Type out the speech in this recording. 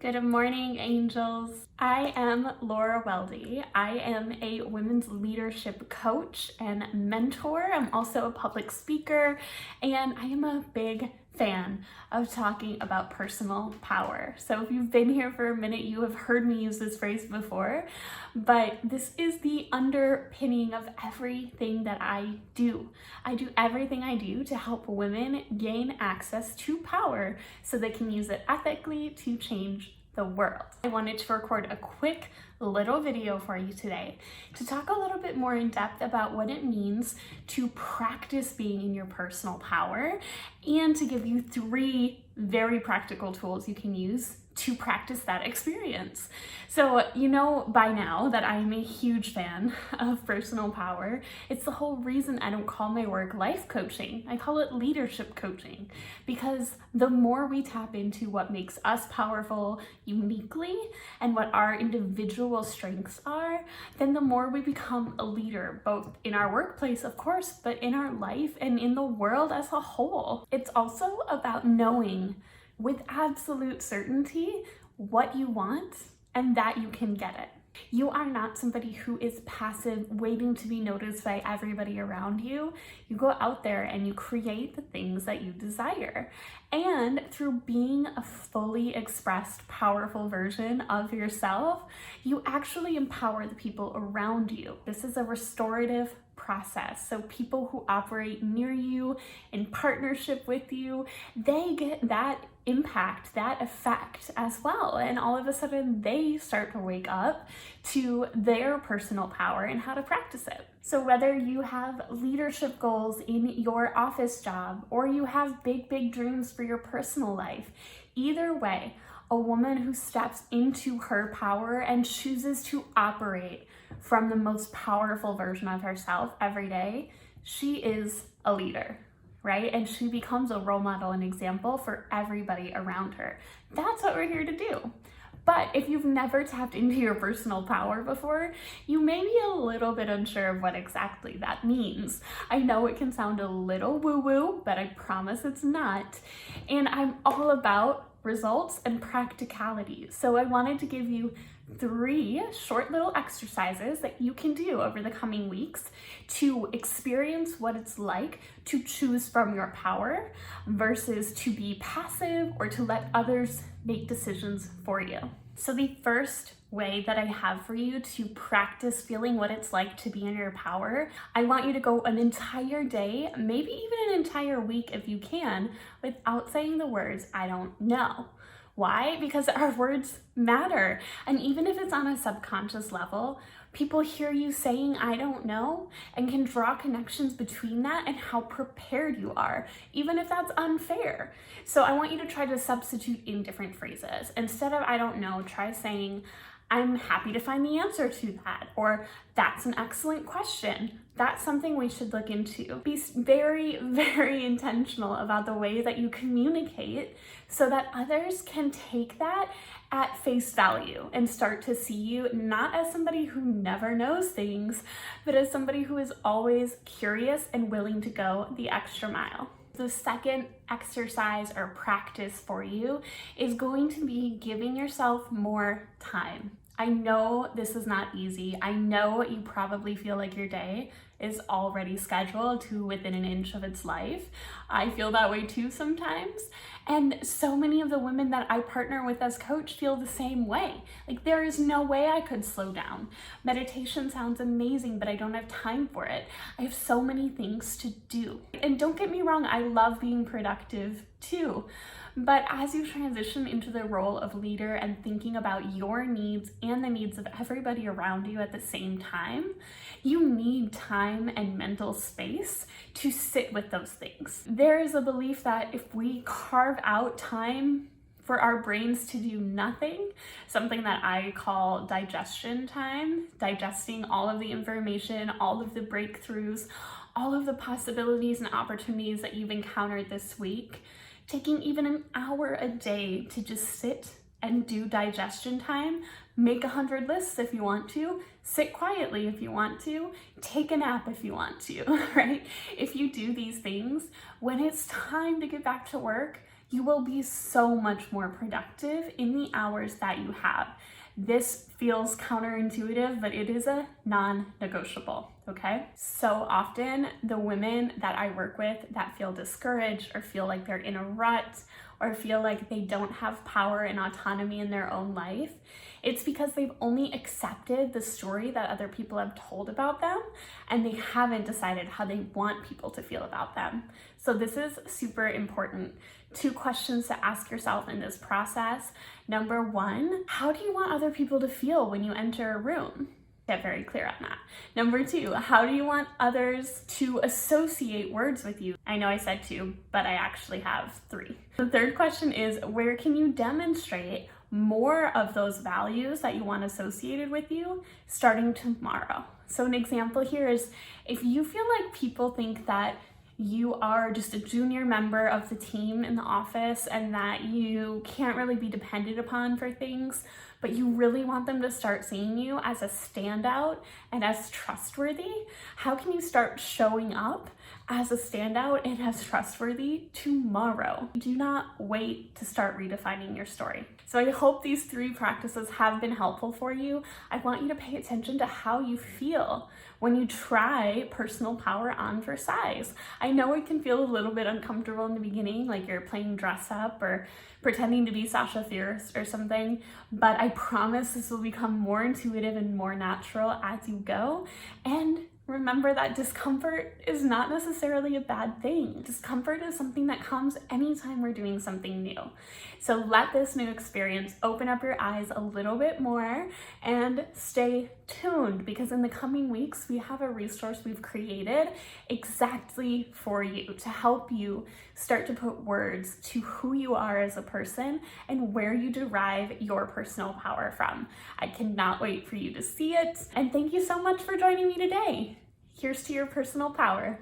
Good morning, angels. I am Laura Weldy. I am a women's leadership coach and mentor. I'm also a public speaker, and I am a big fan of talking about personal power. So if you've been here for a minute, you have heard me use this phrase before, but this is the underpinning of everything that I do. I do everything I do to help women gain access to power so they can use it ethically to change the world. I wanted to record a quick little video for you today to talk a little bit more in depth about what it means to practice being in your personal power and to give you 3 very practical tools you can use to practice that experience. So you know by now that I'm a huge fan of personal power. It's the whole reason I don't call my work life coaching. I call it leadership coaching, because the more we tap into what makes us powerful uniquely and what our individual strengths are, then the more we become a leader, both in our workplace, of course, but in our life and in the world as a whole. It's also about knowing with absolute certainty what you want and that you can get it. You are not somebody who is passive, waiting to be noticed by everybody around you. You go out there and you create the things that you desire. And through being a fully expressed, powerful version of yourself, you actually empower the people around you. This is a restorative process. So people who operate near you, in partnership with you, they get that impact, that effect as well. And all of a sudden they start to wake up to their personal power and how to practice it. So whether you have leadership goals in your office job or you have big dreams for your personal life, either way, a woman who steps into her power and chooses to operate from the most powerful version of herself every day, she is a leader, right? And she becomes a role model and example for everybody around her. That's what we're here to do. But if you've never tapped into your personal power before, you may be a little bit unsure of what exactly that means. I know it can sound a little woo-woo, but I promise it's not. And I'm all about results and practicality. So I wanted to give you 3 short little exercises that you can do over the coming weeks to experience what it's like to choose from your power versus to be passive or to let others make decisions for you. So the first way that I have for you to practice feeling what it's like to be in your power, I want you to go an entire day, maybe even an entire week if you can, without saying the words, "I don't know." Why? Because our words matter. And even if it's on a subconscious level, people hear you saying, "I don't know," and can draw connections between that and how prepared you are, even if that's unfair. So I want you to try to substitute in different phrases. Instead of "I don't know," try saying, "I'm happy to find the answer to that," or "That's an excellent question. That's something we should look into." Be very intentional about the way that you communicate so that others can take that at face value and start to see you not as somebody who never knows things, but as somebody who is always curious and willing to go the extra mile. The second exercise or practice for you is going to be giving yourself more time. I know this is not easy. I know you probably feel like your day is already scheduled to within an inch of its life. I feel that way too sometimes. And so many of the women that I partner with as coach feel the same way. Like, there is no way I could slow down. Meditation sounds amazing, but I don't have time for it. I have so many things to do. And don't get me wrong, I love being productive too. But as you transition into the role of leader and thinking about your needs and the needs of everybody around you at the same time, you need time and mental space to sit with those things. There is a belief that if we carve out time for our brains to do nothing, something that I call digestion time, digesting all of the information, all of the breakthroughs, all of the possibilities and opportunities that you've encountered this week, taking even an hour a day to just sit and do digestion time, make 100 lists if you want to, sit quietly if you want to, take a nap if you want to, right? If you do these things, when it's time to get back to work, you will be so much more productive in the hours that you have. This feels counterintuitive, but it is a non-negotiable, okay? So often the women that I work with that feel discouraged or feel like they're in a rut or feel like they don't have power and autonomy in their own life, it's because they've only accepted the story that other people have told about them and they haven't decided how they want people to feel about them. So this is super important. 2 questions to ask yourself in this process. Number 1, how do you want other people to feel when you enter a room? Get very clear on that. Number 2, how do you want others to associate words with you? I know I said 2, but I actually have 3. The 3rd question is, where can you demonstrate more of those values that you want associated with you starting tomorrow? So an example here is, if you feel like people think that you are just a junior member of the team in the office and that you can't really be depended upon for things, but you really want them to start seeing you as a standout and as trustworthy, how can you start showing up as a standout and as trustworthy tomorrow? Do not wait to start redefining your story. So I hope these 3 practices have been helpful for you. I want you to pay attention to how you feel when you try personal power on for size. I know it can feel a little bit uncomfortable in the beginning, like you're playing dress up or pretending to be Sasha Fierce or something, but I promise this will become more intuitive and more natural as you go. And remember that discomfort is not necessarily a bad thing. Discomfort is something that comes anytime we're doing something new. So let this new experience open up your eyes a little bit more and stay tuned, because in the coming weeks, we have a resource we've created exactly for you to help you start to put words to who you are as a person and where you derive your personal power from. I cannot wait for you to see it. And thank you so much for joining me today. Here's to your personal power.